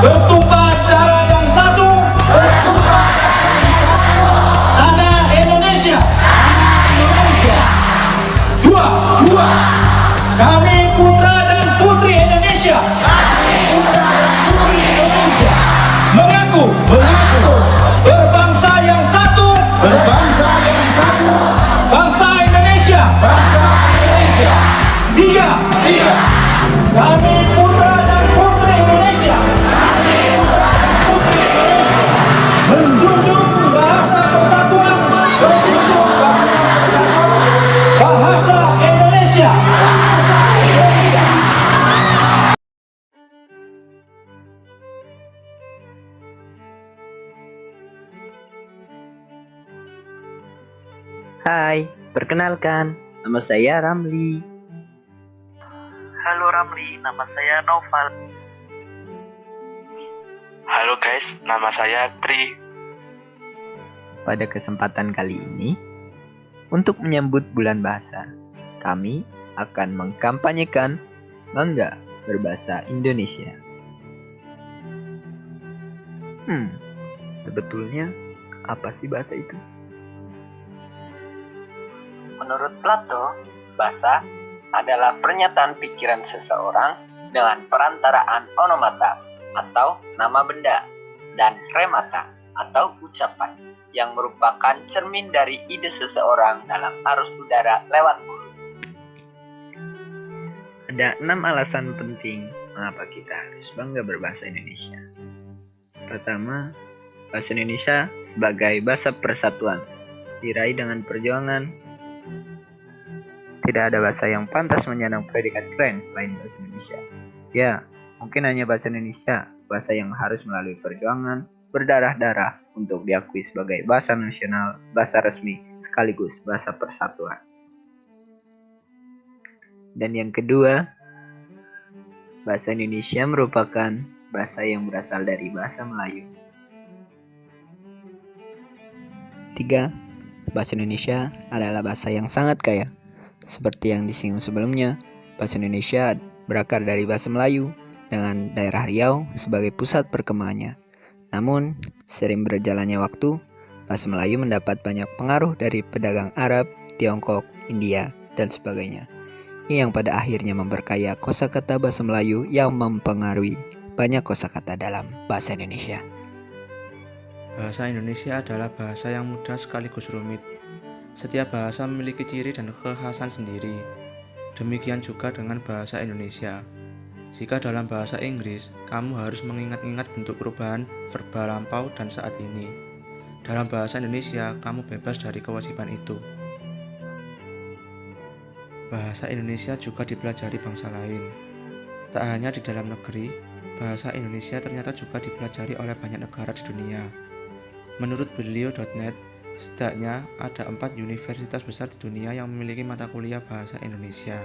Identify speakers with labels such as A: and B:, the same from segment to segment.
A: bertumpah darah yang satu, tanah Indonesia. Dua, kami putra dan putri Indonesia. Mengaku berbangsa yang satu, bangsa Indonesia. Tiga, kami putra dan putri Indonesia menjunjung bahasa persatuan, bahasa Indonesia.
B: Hai, perkenalkan, nama saya Ramli.
C: Halo Ramli, nama saya Noval. Halo guys, nama saya Tri.
B: Pada kesempatan kali ini, untuk menyambut bulan bahasa, kami akan mengkampanyekan bangga berbahasa Indonesia. Sebetulnya apa sih bahasa itu?
D: Menurut Plato, bahasa adalah pernyataan pikiran seseorang dengan perantaraan onomata atau nama benda dan remata atau ucapan yang merupakan cermin dari ide seseorang dalam arus udara lewat mulut.
B: Ada 6 alasan penting mengapa kita harus bangga berbahasa Indonesia. Pertama, bahasa Indonesia sebagai bahasa persatuan, diraih dengan perjuangan. Tidak ada bahasa yang pantas menyandang predikat keren selain bahasa Indonesia. Ya, mungkin hanya bahasa Indonesia, bahasa yang harus melalui perjuangan berdarah-darah untuk diakui sebagai bahasa nasional, bahasa resmi, sekaligus bahasa persatuan. Dan yang kedua, bahasa Indonesia merupakan bahasa yang berasal dari bahasa Melayu. 3. Bahasa Indonesia adalah bahasa yang sangat kaya. Seperti yang disinggung sebelumnya, bahasa Indonesia berakar dari bahasa Melayu dengan daerah Riau sebagai pusat perkembangannya. Namun, sering berjalannya waktu, bahasa Melayu mendapat banyak pengaruh dari pedagang Arab, Tiongkok, India, dan sebagainya. Yang pada akhirnya memperkaya kosakata bahasa Melayu yang mempengaruhi banyak kosakata dalam bahasa Indonesia.
E: Bahasa Indonesia adalah bahasa yang mudah sekaligus rumit. Setiap bahasa memiliki ciri dan kekhasan sendiri. Demikian juga dengan bahasa Indonesia. Jika dalam bahasa Inggris, kamu harus mengingat-ingat bentuk perubahan verbal lampau dan saat ini. Dalam bahasa Indonesia, kamu bebas dari kewajiban itu. Bahasa Indonesia juga dipelajari bangsa lain. Tak hanya di dalam negeri, bahasa Indonesia ternyata juga dipelajari oleh banyak negara di dunia. Menurut Berlio.net, setidaknya ada 4 universitas besar di dunia yang memiliki mata kuliah bahasa Indonesia,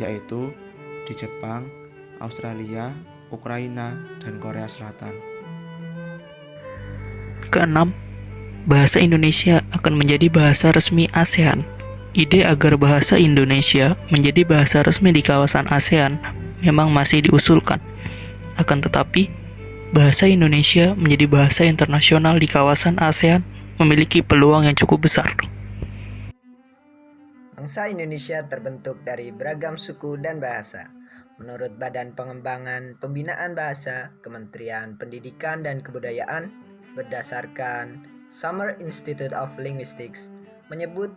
E: yaitu di Jepang, Australia, Ukraina, dan Korea Selatan.
C: Keenam, bahasa Indonesia akan menjadi bahasa resmi ASEAN. Ide agar bahasa Indonesia menjadi bahasa resmi di kawasan ASEAN memang masih diusulkan. Akan tetapi, bahasa Indonesia menjadi bahasa internasional di kawasan ASEAN memiliki peluang yang cukup besar.
F: Bangsa Indonesia terbentuk dari beragam suku dan bahasa. Menurut Badan Pengembangan Pembinaan Bahasa, Kementerian Pendidikan dan Kebudayaan, berdasarkan Summer Institute of Linguistics, menyebut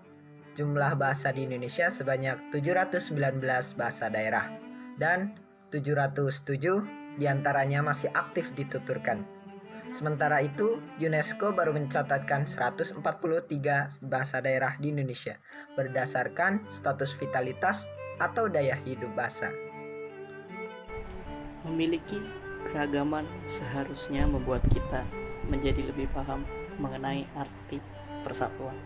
F: jumlah bahasa di Indonesia sebanyak 719 bahasa daerah, dan 707 diantaranya masih aktif dituturkan. Sementara itu, UNESCO baru mencatatkan 143 bahasa daerah di Indonesia berdasarkan status vitalitas atau daya hidup bahasa.
C: Memiliki keragaman seharusnya membuat kita menjadi lebih paham mengenai arti persatuan.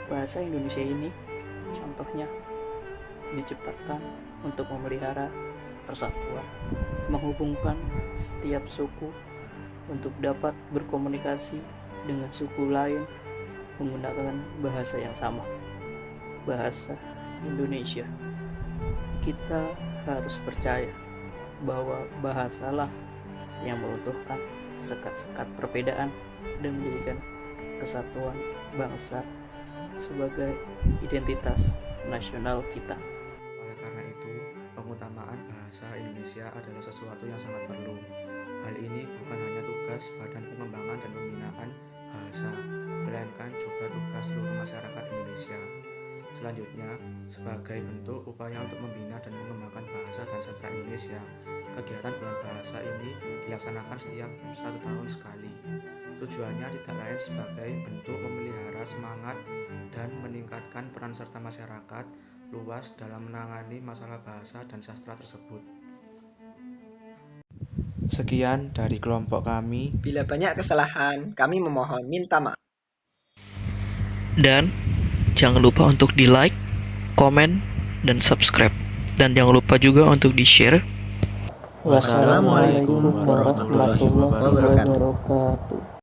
C: Bahasa Indonesia ini contohnya diciptakan untuk memelihara persatuan, menghubungkan setiap suku untuk dapat berkomunikasi dengan suku lain menggunakan bahasa yang sama, bahasa Indonesia. Kita harus percaya bahwa bahasalah yang meruntuhkan sekat-sekat perbedaan dan menjadikan kesatuan bangsa sebagai identitas nasional kita.
E: Oleh karena itu, pengutamaan bahasa Indonesia adalah sesuatu yang sangat perlu. Hal ini bukan hanya tugas Badan Pengembangan dan Pembinaan Bahasa, melainkan juga tugas seluruh masyarakat Indonesia. Selanjutnya, sebagai bentuk upaya untuk membina dan mengembangkan bahasa dan sastra Indonesia, kegiatan Bulan Bahasa ini dilaksanakan setiap 1 tahun sekali. Tujuannya tidak lain sebagai bentuk memelihara semangat dan meningkatkan peran serta masyarakat luas dalam menangani masalah bahasa dan sastra tersebut. Sekian dari kelompok kami.
F: Bila banyak kesalahan, kami memohon minta maaf.
C: Dan jangan lupa untuk di like, komen, dan subscribe. Dan jangan lupa juga untuk di share.
F: Wassalamualaikum warahmatullahi wabarakatuh.